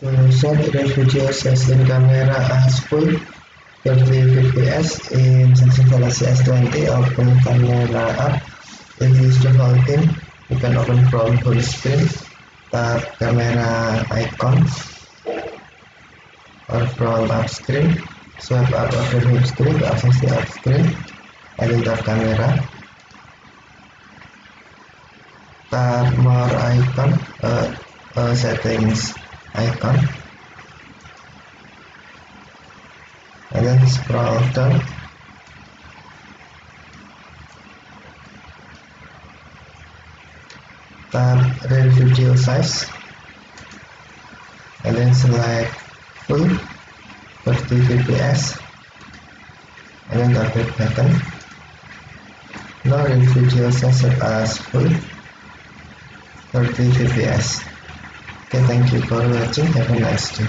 To set video session camera as full 30 fps in Samsung Galaxy S20, open camera app. If you use the whole thing, you can open from full screen, tap camera icon, or from app screen, swipe up over home screen to access the app screen, and then tap camera. Tap more icon, settings icon, and then scroll down. Tap real video size, and then select full 30 fps, and then tap back button. Now real video size set as full 30 fps. Okay, thank you for watching. Have a nice day.